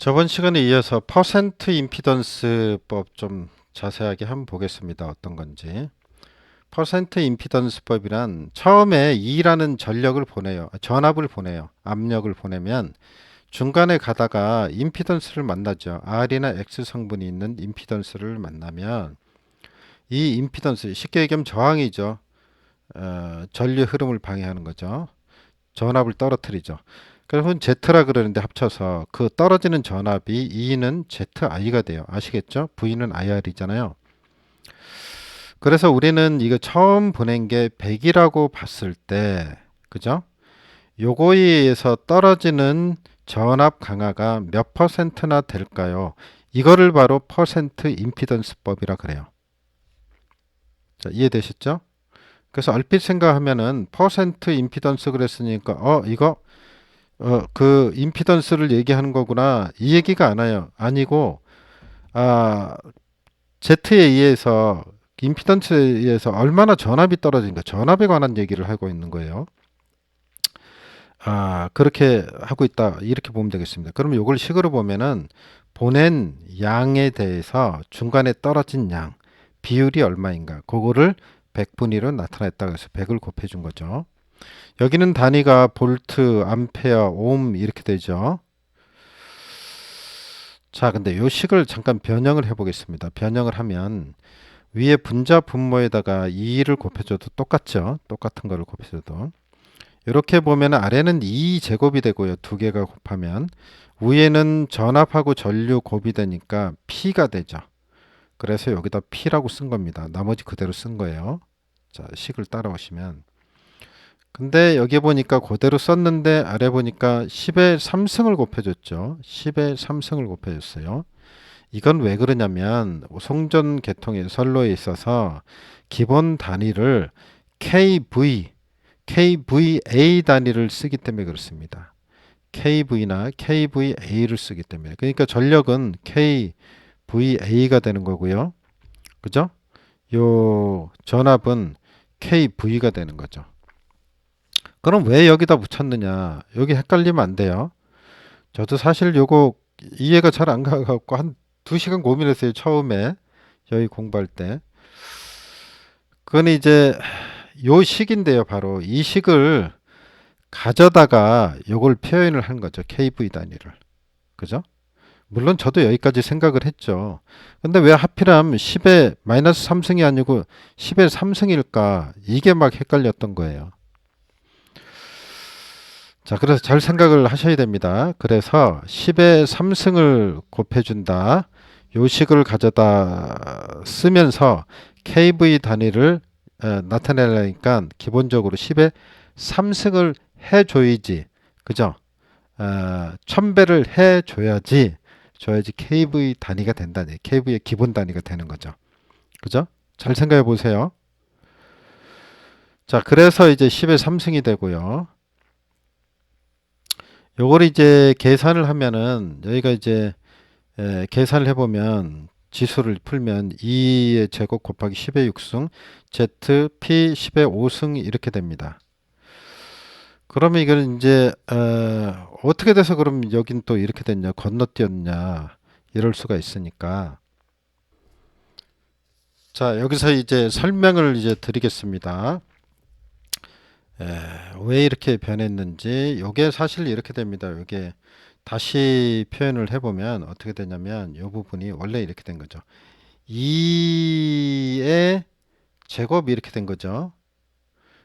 저번 시간에 이어서 퍼센트 임피던스법 좀 자세하게 한번 보겠습니다. 어떤 건지. 퍼센트 임피던스법이란 처음에 E라는 전력을 보내요. 전압을 보내요. 압력을 보내면 중간에 가다가 임피던스를 만나죠. R이나 X 성분이 있는 임피던스를 만나면 이 임피던스, 쉽게 얘기하면 저항이죠. 전류 흐름을 방해하는 거죠. 전압을 떨어뜨리죠. 그래서 Z라 그러는데 합쳐서 그 떨어지는 전압이 E는 ZI가 돼요. 아시겠죠? V는 IR이잖아요. 그래서 우리는 이거 처음 보낸 게 100이라고 봤을 때, 그죠? 요거에 의해서 떨어지는 전압 강화가 몇 퍼센트나 될까요? 이거를 바로 퍼센트 임피던스법이라 그래요. 자, 이해되셨죠? 그래서 얼핏 생각하면은 퍼센트 임피던스 그랬으니까 이거 그 임피던스를 얘기하는 거구나. 이 얘기가 아니고 아, Z에 의해서 임피던스에 의해서 얼마나 전압이 떨어진가. 전압에 관한 얘기를 하고 있는 거예요. 그렇게 하고 있다. 이렇게 보면 되겠습니다. 그러면 이걸 식으로 보면은 보낸 양에 대해서 중간에 떨어진 양 비율이 얼마인가. 그거를 100분위로 나타냈다. 그래서 100을 곱해 준 거죠. 여기는 단위가 볼트, 암페어, 옴 이렇게 되죠. 자, 근데 요 식을 잠깐 변형을 해보겠습니다. 변형을 하면 위에 분자 분모에다가 2를 곱해줘도 똑같죠. 똑같은 거를 곱해줘도. 이렇게 보면 아래는 2제곱이 되고요. 두 개가 곱하면 위에는 전압하고 전류 곱이 되니까 P가 되죠. 그래서 여기다 P라고 쓴 겁니다. 나머지 그대로 쓴 거예요. 자, 식을 따라오시면 근데 여기 보니까 그대로 썼는데 아래 보니까 10의 3승을 곱해줬죠. 10의 3승을 곱해줬어요. 이건 왜 그러냐면 송전 계통의 선로에 있어서 기본 단위를 KVA 단위를 쓰기 때문에 그렇습니다. KV나 KVA를 쓰기 때문에. 그러니까 전력은 KVA가 되는 거고요. 그죠? 요 전압은 KV가 되는 거죠. 그럼 왜 여기다 붙였느냐? 여기 헷갈리면 안 돼요. 저도 사실 요거 이해가 잘 안 가갖고 한 2시간 고민했어요. 처음에 여기 공부할 때. 그건 이제 요 식인데요. 바로 이 식을 가져다가 요걸 표현을 한 거죠. KV 단위를. 그죠? 물론 저도 여기까지 생각을 했죠. 근데 왜 하필이면 10의 마이너스 3승이 아니고 10의 3승일까? 이게 막 헷갈렸던 거예요. 자, 그래서 잘 생각을 하셔야 됩니다. 그래서 10의 3승을 곱해준다. 요 식을 가져다 쓰면서 KV 단위를 나타내려니까 기본적으로 10의 3승을 해줘야지. 그죠? 1000배를 줘야지 KV 단위가 된다니. KV의 기본 단위가 되는 거죠. 그죠? 잘 생각해 보세요. 자, 그래서 이제 10의 3승이 되고요. 요걸 이제 계산을 하면은 여기가 이제 계산을 해보면 지수를 풀면 2의 제곱 곱하기 10의 6승 ZP 10의 5승 이렇게 됩니다. 그러면 이거는 이제 어떻게 돼서 그럼 여긴 또 이렇게 됐냐 건너뛰었냐 이럴 수가 있으니까 자 여기서 이제 설명을 이제 드리겠습니다. 왜 이렇게 변했는지 요게 사실 이렇게 됩니다. 요게 다시 표현을 해보면 어떻게 되냐면 이 부분이 원래 이렇게 된 거죠. 2의 제곱이 이렇게 된 거죠.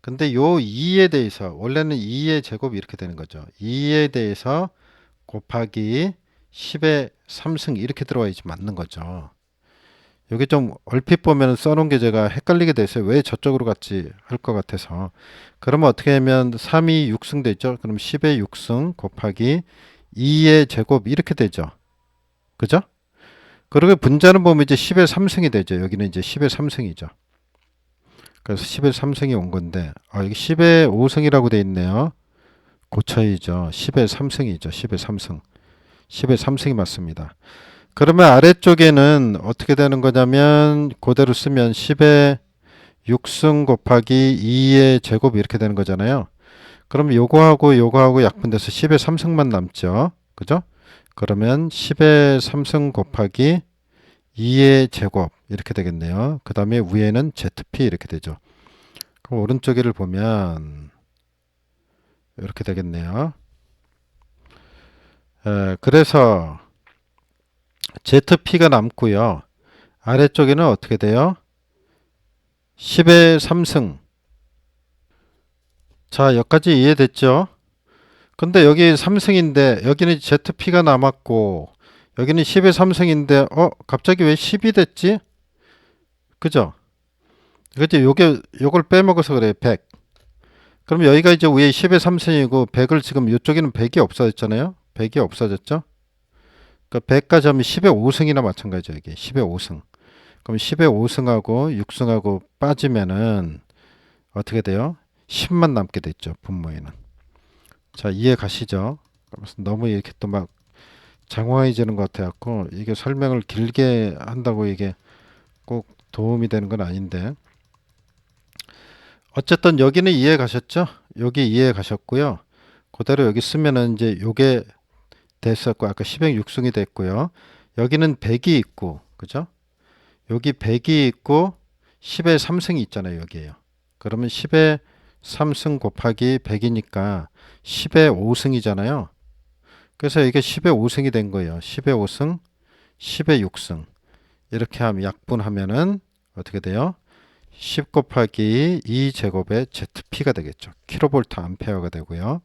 근데 요 2에 대해서 원래는 2의 제곱이 이렇게 되는 거죠. 2에 대해서 곱하기 10의 3승 이렇게 들어와야지 맞는 거죠. 여기 좀 얼핏 보면 써놓은 게 제가 헷갈리게 됐어요. 왜 저쪽으로 갔지 할 것 같아서. 그러면 어떻게 하면 3이 6승 되죠. 그럼 10의 6승 곱하기 2의 제곱 이렇게 되죠. 그죠? 그리고 분자는 보면 이제 10의 3승이 되죠. 여기는 이제 10의 3승이죠. 그래서 10의 3승이 온 건데 여기 10의 5승이라고 돼 있네요. 고쳐이죠. 10의 3승이죠. 10의 3승. 10의 3승이 맞습니다. 그러면 아래쪽에는 어떻게 되는 거냐면 그대로 쓰면 10의 6승 곱하기 2의 제곱 이렇게 되는 거잖아요. 그럼 요거하고 요거하고 약분돼서 10의 3승만 남죠. 그죠? 그러면 10의 3승 곱하기 2의 제곱 이렇게 되겠네요. 그 다음에 위에는 ZP 이렇게 되죠. 그럼 오른쪽에를 보면 이렇게 되겠네요. 그래서 ZP가 남고요. 아래쪽에는 어떻게 돼요? 10의 3승. 자, 여기까지 이해됐죠? 근데 여기 3승인데 여기는 ZP가 남았고 여기는 10의 3승인데 갑자기 왜 10이 됐지? 그죠? 그치? 요걸 빼먹어서 그래요. 100. 그럼 여기가 이제 위에 10의 3승이고 100을 지금 이쪽에는 100이 없어졌잖아요. 100이 없어졌죠? 그러니까 100까지 하면 10의 5승이나 마찬가지죠. 이게 10의 5승. 그럼 10의 5승하고 6승하고 빠지면은 어떻게 돼요? 10만 남게 됐죠. 분모에는. 자, 이해 가시죠? 너무 이렇게 또 막 장황해지는 것 같아갖고 이게 설명을 길게 한다고 이게 꼭 도움이 되는 건 아닌데 어쨌든 여기는 이해 가셨죠? 여기 이해 가셨고요. 그대로 여기 쓰면은 이제 요게 됐었고 아까 10의 6승이 됐고요. 여기는 100이 있고 그죠? 여기 100이 있고 10의 3승이 있잖아요. 여기에요. 그러면 10의 3승 곱하기 100이니까 10의 5승이잖아요. 그래서 이게 10의 5승이 된 거예요. 10의 5승, 10의 6승. 이렇게 하면 약분하면은 어떻게 돼요? 10 곱하기 2 제곱의 ZP가 되겠죠. 킬로볼트 암페어가 되고요.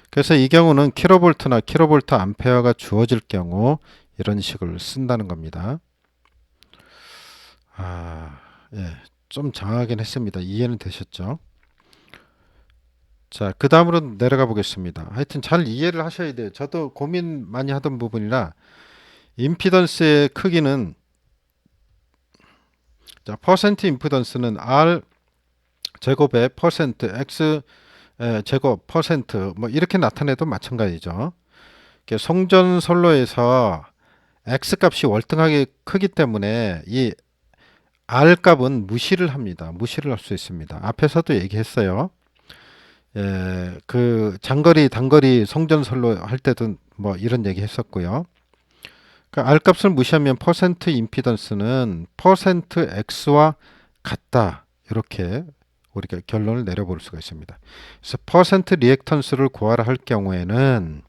그래서 이 경우는 킬로볼트나 킬로볼트 암페어가 주어질 경우 이런 식을 쓴다는 겁니다. 예. 좀 장하긴 했습니다. 이해는 되셨죠? 자, 그 다음으로 내려가 보겠습니다. 하여튼 잘 이해를 하셔야 돼요. 저도 고민 많이 하던 부분이라 임피던스의 크기는 자, 퍼센트 임피던스는 R 제곱의 퍼센트 X 제곱 퍼센트 뭐 이렇게 나타내도 마찬가지죠. 송전선로에서 X 값이 월등하게 크기 때문에 이 R 값은 무시를 합니다. 무시를 할 수 있습니다. 앞에서도 얘기했어요. 그 장거리, 단거리 송전선로 할 때도 뭐 이런 얘기 했었고요. 그러니까 R 값을 무시하면 퍼센트 임피던스는 퍼센트 X와 같다. 이렇게 우리가 결론을 내려볼 수가 있습니다. 그래서 퍼센트 리액턴스를 구하라 할 경우에는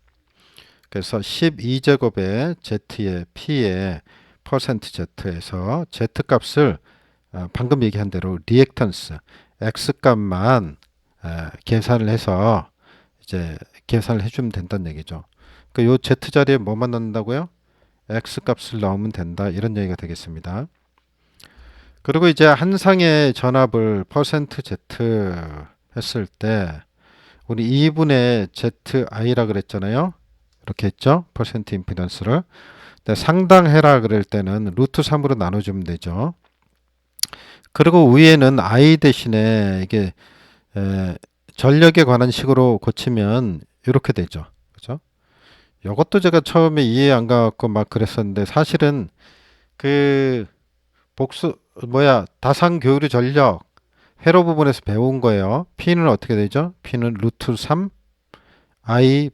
그래서 12제곱의 Z의 P의 퍼센트 Z에서 Z 값을 방금 얘기한 대로 리액턴스 X 값만 계산을 해서 이제 계산을 해주면 된다는 얘기죠. 그러니까 요 Z 자리에 뭐만 넣는다고요? X 값을 넣으면 된다. 이런 얘기가 되겠습니다. 그리고 이제 한 상의 전압을 퍼센트 Z 했을 때 우리 2분의 ZI라 그랬잖아요. 이렇게 했죠. 퍼센트 임피던스를. 상당해라 그럴 때는 루트 3으로 나눠주면 되죠. 그리고 위에는 I 대신에 이게 전력에 관한 식으로 고치면 이렇게 되죠. 그죠? 이것도 제가 처음에 이해 안 가고 막 그랬었는데 사실은 그 다상 교류 전력 회로 부분에서 배운 거예요. P는 어떻게 되죠? P는 루트 3 I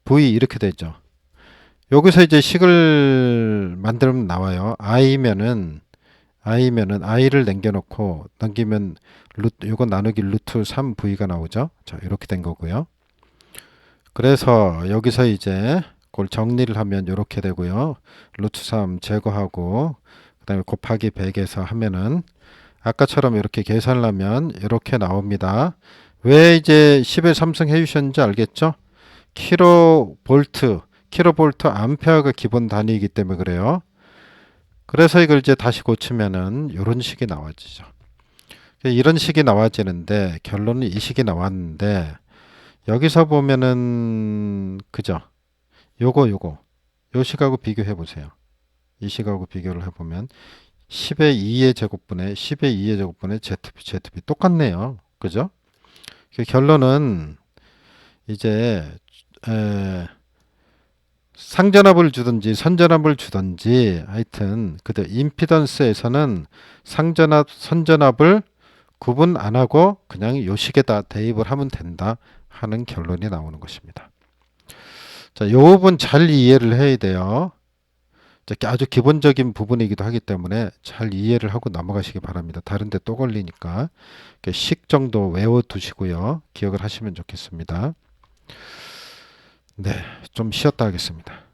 V 이렇게 되죠. 여기서 이제 식을 만들면 나와요. I면은 I를 남겨놓고 남기면 요거 나누기 루트 3V가 나오죠. 자, 이렇게 된 거고요. 그래서 여기서 이제 그걸 정리를 하면 이렇게 되고요. 루트 3 제거하고 그다음에 곱하기 100에서 하면은 아까처럼 이렇게 계산을 하면 이렇게 나옵니다. 왜 이제 10의 3승 해주셨는지 알겠죠? 킬로볼트 암페어가 기본 단위이기 때문에 그래요. 그래서 이걸 이제 다시 고치면은 이런 식이 나와지죠. 이런 식이 나와지는데 결론은 이 식이 나왔는데 여기서 보면은 그죠? 요 식하고 비교해 보세요. 이 식하고 비교를 해보면 10의 2의 제곱분의 10의 2의 제곱분의 ZP 똑같네요. 그죠? 결론은 이제 상전압을 주든지 선전압을 주든지 하여튼 그때 임피던스에서는 상전압, 선전압을 구분 안 하고 그냥 요 식에다 대입을 하면 된다 하는 결론이 나오는 것입니다. 자, 이 부분 잘 이해를 해야 돼요. 아주 기본적인 부분이기도 하기 때문에 잘 이해를 하고 넘어가시기 바랍니다. 다른데 또 걸리니까 식 정도 외워두시고요. 기억을 하시면 좋겠습니다. 네, 좀 쉬었다 하겠습니다.